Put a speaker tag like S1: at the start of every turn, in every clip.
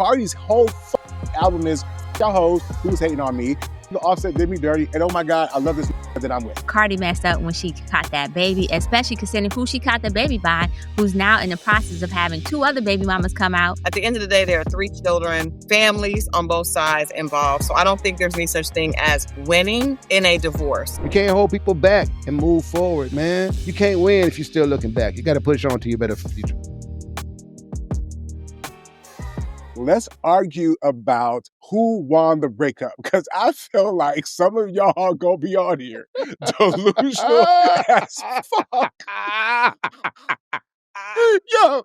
S1: Cardi's whole album is y'all hoes who's hating on me. The Offset did me dirty, and oh my God, I love this that I'm with.
S2: Cardi messed up when she caught that baby, especially considering who she caught the baby by, who's now in the process of having 2 other baby mamas come out.
S3: At the end of the day, there are 3 children, families on both sides involved. So I don't think there's any such thing as winning in a divorce.
S4: You can't hold people back and move forward, man. You can't win if you're still looking back. You got to push on to your better future.
S1: Let's argue about who won the breakup, because I feel like some of y'all gonna be on here delusional as fuck. Yo,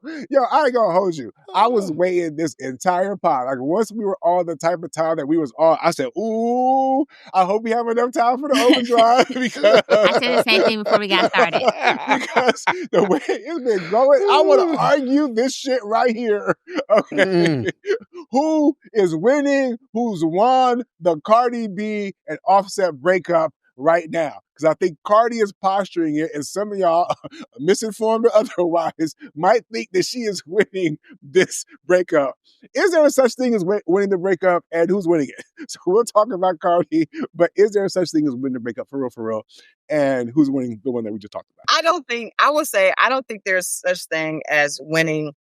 S1: I ain't gonna hold you. I was waiting this entire pod. Like, once we were on the type of time that we was on, I said, ooh, I hope we have enough time for the overdrive. Because
S2: I said the same thing before we got started.
S1: Because the way it's been going, I want to argue this shit right here. Okay. Who is winning? Who's won the Cardi B and Offset breakup right now? Because I think Cardi is posturing it, and some of y'all, misinformed or otherwise, might think that she is winning this breakup. Is there a such thing as winning the breakup, and who's winning it? So we'll talk about Cardi, but is there a such thing as winning the breakup for real, and who's winning the one that we just talked about?
S3: I don't think there's such thing as winning,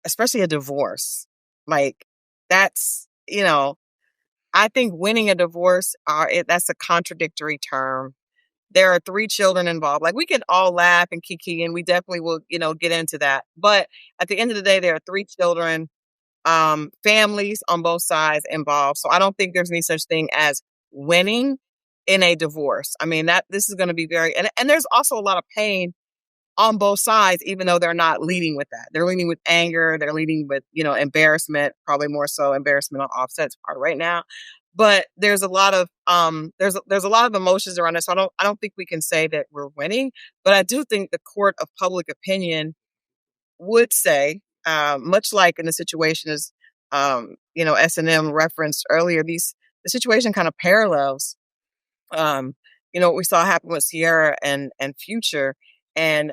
S3: especially a divorce. Like, that's, I think winning a divorce, that's a contradictory term. There are 3 children involved. Like, we can all laugh and kiki, and we definitely will, get into that. But at the end of the day, there are 3 children, families on both sides involved. So I don't think there's any such thing as winning in a divorce. I mean, this is going to be and there's also a lot of pain on both sides, even though they're not leading with that. They're leading with anger. They're leading with, embarrassment, probably more so embarrassment on Offset's part right now. But there's a lot of there's a lot of emotions around it. So I don't think we can say that we're winning. But I do think the court of public opinion would say, much like in the situation as S&M referenced earlier, the situation kind of parallels what we saw happen with Sierra and Future, and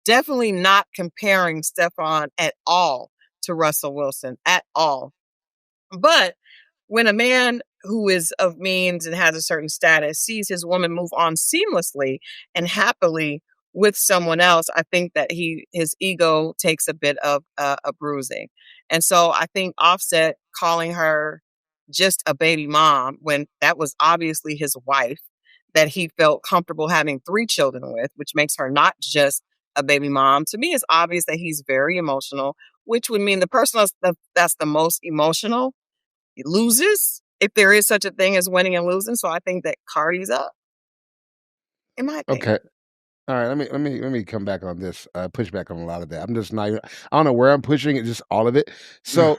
S3: definitely not comparing Stefan at all to Russell Wilson at all. But when a man who is of means and has a certain status sees his woman move on seamlessly and happily with someone else, I think that his ego takes a bit of a bruising. And so I think Offset calling her just a baby mom, when that was obviously his wife that he felt comfortable having 3 children with, which makes her not just a baby mom, to me it's obvious that he's very emotional, which would mean the person that's the most emotional loses, if there is such a thing as winning and losing. So I think that Cardi's up, in my opinion.
S4: Okay. All right, let me come back on this, push back on a lot of that. I'm just not even, I don't know where I'm pushing it, just all of it. So,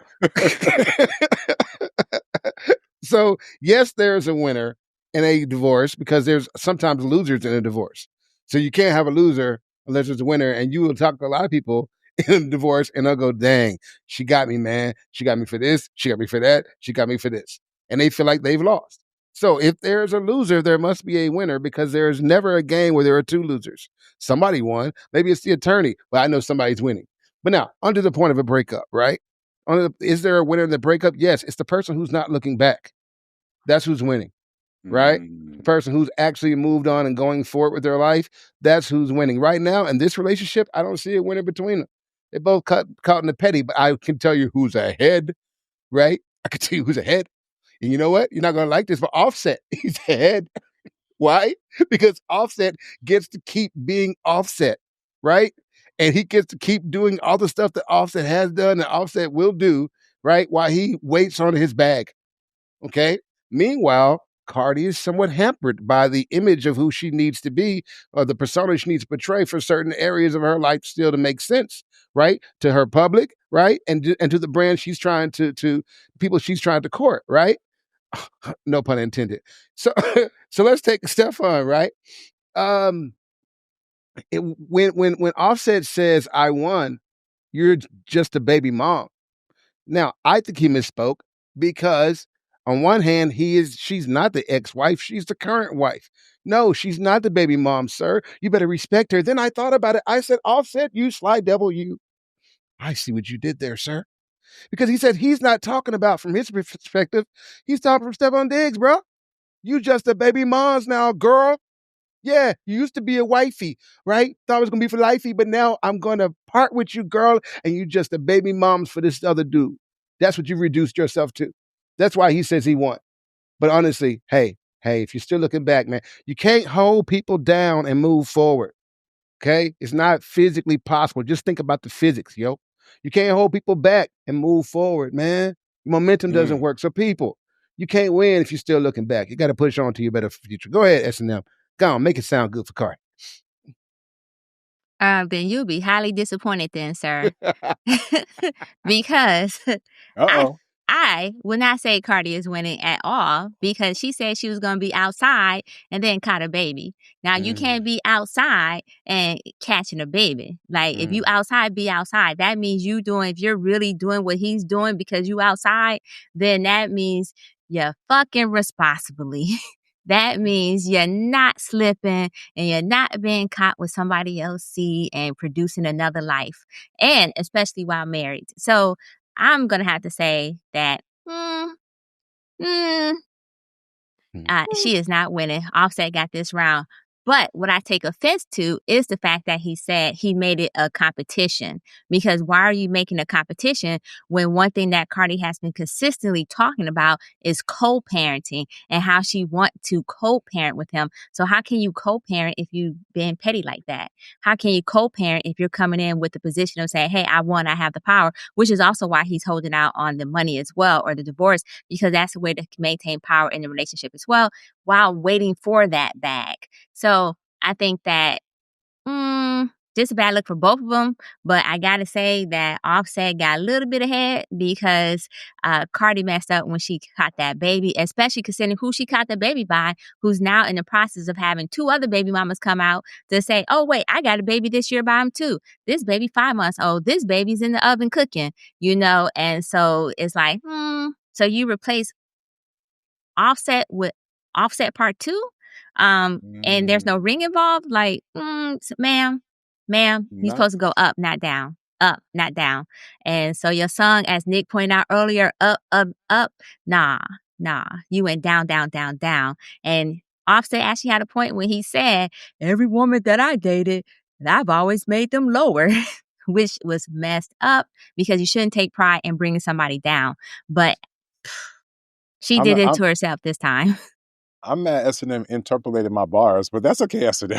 S4: so yes, there's a winner in a divorce because there's sometimes losers in a divorce. So you can't have a loser unless there's a winner. And you will talk to a lot of people in a divorce and they'll go, dang, she got me, man. She got me for this. She got me for that. She got me for this. And they feel like they've lost. So if there's a loser, there must be a winner, because there's never a game where there are 2 losers. Somebody won. Maybe it's the attorney, but I know somebody's winning. But now, onto the point of a breakup, right? Is there a winner in the breakup? Yes, it's the person who's not looking back. That's who's winning, right? The person who's actually moved on and going forward with their life, that's who's winning. Right now, in this relationship, I don't see a winner between them. They both caught in the petty, but I can tell you who's ahead, right? I can tell you who's ahead. And you know what? You're not going to like this, but Offset, he's ahead. Why? Because Offset gets to keep being Offset, right? And he gets to keep doing all the stuff that Offset has done and Offset will do, right? While he waits on his bag, okay? Meanwhile, Cardi is somewhat hampered by the image of who she needs to be, or the persona she needs to portray for certain areas of her life still to make sense, right? To her public, right? And to the brand she's trying to people she's trying to court, right? No pun intended. So let's take Stefan, right? When Offset says, I won, you're just a baby mom. Now, I think he misspoke, because on one hand, she's not the ex-wife, she's the current wife. No, she's not the baby mom, sir. You better respect her. Then I thought about it. I said, Offset, you sly devil, you. I see what you did there, sir. Because he said he's not talking about from his perspective. He's talking from Stephon Diggs, bro. You just a baby mom's now, girl. Yeah, you used to be a wifey, right? Thought it was gonna be for lifey, but now I'm gonna part with you, girl, and you just a baby mom's for this other dude. That's what you reduced yourself to. That's why he says he won. But honestly, hey, if you're still looking back, man, you can't hold people down and move forward. Okay? It's not physically possible. Just think about the physics, yo. You can't hold people back and move forward, man. Momentum doesn't work. So people, you can't win if you're still looking back. You got to push on to your better future. Go ahead, S&M. Go on, make it sound good for Cardi.
S2: Then you'll be highly disappointed then, sir. Because I would not say Cardi is winning at all, because she said she was going to be outside and then caught a baby. Now, you can't be outside and catching a baby. Like, if you outside, be outside. That means if you're really doing what he's doing because you outside, then that means you're fucking responsibly. That means you're not slipping and you're not being caught with somebody else's seed and producing another life, and especially while married. So I'm going to have to say that she is not winning. Offset got this round. But what I take offense to is the fact that he said he made it a competition. Because why are you making a competition when one thing that Cardi has been consistently talking about is co-parenting and how she want to co-parent with him? So how can you co-parent if you've been petty like that? How can you co-parent if you're coming in with the position of saying, hey, I won, I have the power, which is also why he's holding out on the money as well, or the divorce, because that's a way to maintain power in the relationship as well, while waiting for that bag. So I think that just a bad look for both of them. But I got to say that Offset got a little bit ahead because Cardi messed up when she caught that baby, especially considering who she caught the baby by, who's now in the process of having 2 other baby mamas come out to say, oh, wait, I got a baby this year by him too. This baby 5 months old. This baby's in the oven cooking, And so it's like, so you replace Offset with Offset Part 2? And there's no ring involved. Like, ma'am, you're supposed to go up, not down. Up, not down. And so your song, as Nick pointed out earlier, up, nah, you went down, down, down, down. And Offset actually had a point when he said, every woman that I dated, I've always made them lower, which was messed up, because you shouldn't take pride in bringing somebody down. But she did it to herself this time.
S1: I'm mad S&M interpolated my bars, but that's okay, S&M.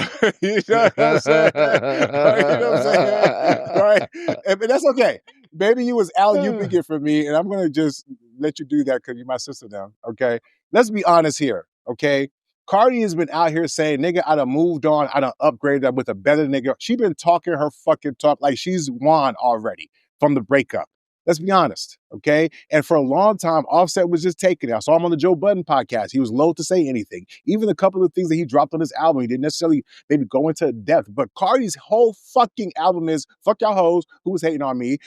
S1: You know what I'm saying? Right? You know what I'm saying? Right? But that's okay. Maybe you was alley-ooping it for me, and I'm going to just let you do that because you're my sister now, okay? Let's be honest here, okay? Cardi has been out here saying, nigga, I done moved on. I done upgraded up with a better nigga. She been talking her fucking talk like she's won already from the breakup. Let's be honest, okay? And for a long time, Offset was just taking it. I saw him on the Joe Budden podcast. He was loath to say anything. Even a couple of things that he dropped on his album, he didn't necessarily maybe go into depth. But Cardi's whole fucking album is, fuck y'all hoes, who was hating on me.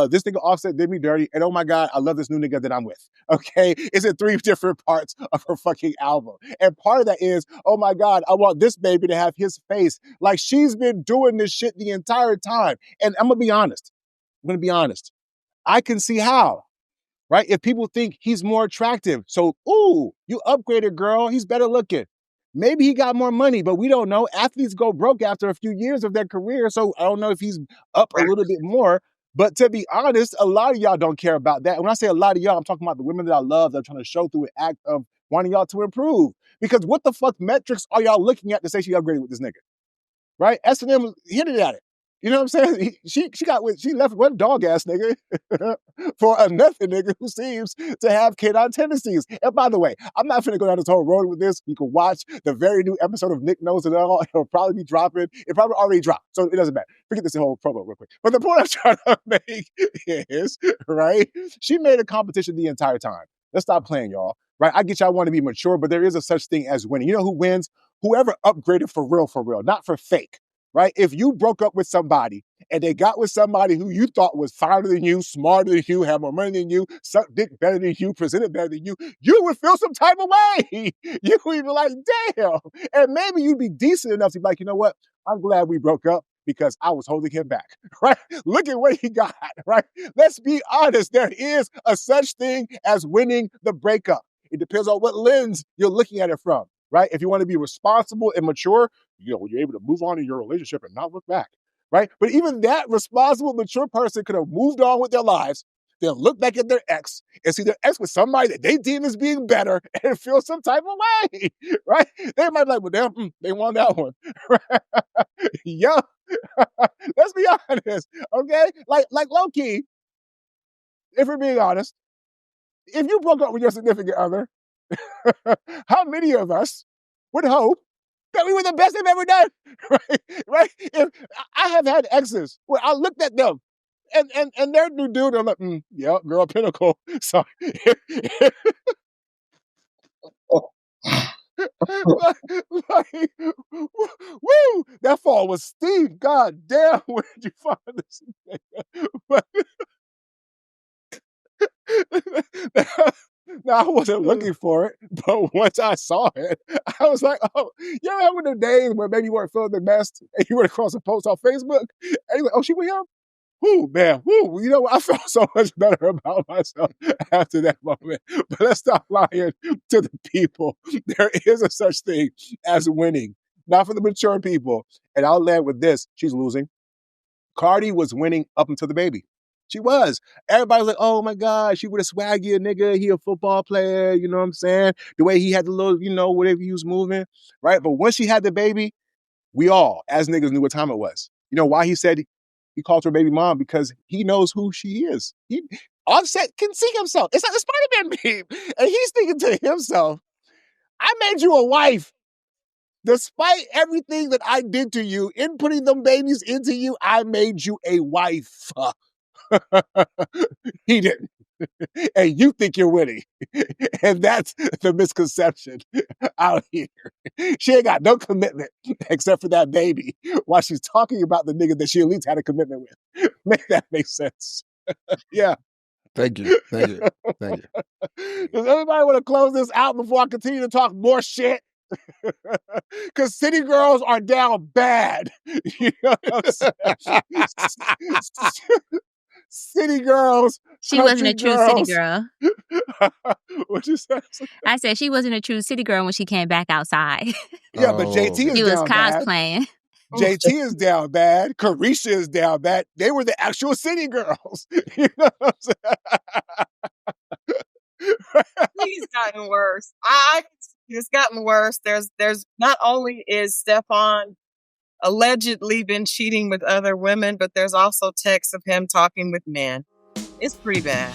S1: This nigga Offset did me dirty. And oh my God, I love this new nigga that I'm with, okay? It's in 3 different parts of her fucking album. And part of that is, oh my God, I want this baby to have his face. Like, she's been doing this shit the entire time. And I'm going to be honest. I can see how, right? If people think he's more attractive. So, ooh, you upgraded, girl. He's better looking. Maybe he got more money, but we don't know. Athletes go broke after a few years of their career. So I don't know if he's up a little bit more. But to be honest, a lot of y'all don't care about that. When I say a lot of y'all, I'm talking about the women that I love that are trying to show through an act of wanting y'all to improve. Because what the fuck metrics are y'all looking at to say she upgraded with this nigga? Right? S&M hinted at it. You know what I'm saying? She left one dog ass nigga for another nigga who seems to have canine tendencies. And by the way, I'm not finna go down this whole road with this. You can watch the very new episode of Nick Knows It All. It'll probably be dropping. It probably already dropped, so it doesn't matter. Forget this whole promo real quick. But the point I'm trying to make is, right? She made a competition the entire time. Let's stop playing, y'all. Right? I get y'all want to be mature, but there is a such thing as winning. You know who wins? Whoever upgraded for real, not for fake. Right? If you broke up with somebody and they got with somebody who you thought was finer than you, smarter than you, had more money than you, sucked dick better than you, presented better than you would feel some type of way. You would be like, damn. And maybe you'd be decent enough to be like, you know what? I'm glad we broke up because I was holding him back, right? Look at what he got, right? Let's be honest. There is a such thing as winning the breakup. It depends on what lens you're looking at it from, right? If you want to be responsible and mature, you're able to move on in your relationship and not look back, right? But even that responsible, mature person could have moved on with their lives, then look back at their ex and see their ex with somebody that they deem as being better and feel some type of way, right? They might be like, well, damn, they won that one. Yeah. Let's be honest, okay? Like low key, if we're being honest, if you broke up with your significant other, how many of us would hope that we were the best they've ever done? Right? Right? If I have had exes where I looked at them and their new dude, I'm like, yeah, girl, pinnacle. So like, woo, that fall was steep. God damn, where did you find this? But, now, I wasn't looking for it, but once I saw it, I was like, oh, you ever have one of the days where maybe you weren't feeling the best and you went across a post on Facebook and you're like, oh, she with him? Whoo, man, whoo. You know what? I felt so much better about myself after that moment. But let's stop lying to the people. There is a such thing as winning, not for the mature people. And I'll land with this. She's losing. Cardi was winning up until the baby. She was. Everybody's like, oh my God, she would have swaggy a nigga. He a football player. You know what I'm saying? The way he had the little, whatever he was moving, right? But once she had the baby, we all, as niggas, knew what time it was. You know why he said he called her baby mom? Because he knows who she is. Offset can see himself. It's like a Spider-Man meme. And he's thinking to himself, I made you a wife. Despite everything that I did to you, in putting them babies into you, I made you a wife. He didn't. And you think you're winning. And that's the misconception out here. She ain't got no commitment except for that baby while she's talking about the nigga that she at least had a commitment with. Make that make sense. Yeah.
S4: Thank you. Thank you. Thank you.
S1: Does anybody want to close this out before I continue to talk more shit? Because city girls are down bad. You know what I'm saying? City girls.
S2: She wasn't a true city
S1: girls.
S2: girl.
S1: What you say?
S2: I said she wasn't a true city girl when she came back outside.
S1: Yeah, but JT is
S2: She was
S1: down bad.
S2: cosplaying.
S1: JT is down bad. Carisha is down bad. They were the actual city girls. You know what I'm saying?
S3: He's gotten worse. It's gotten worse. There's not only is Stefan allegedly been cheating with other women, but there's also texts of him talking with men. It's pretty bad.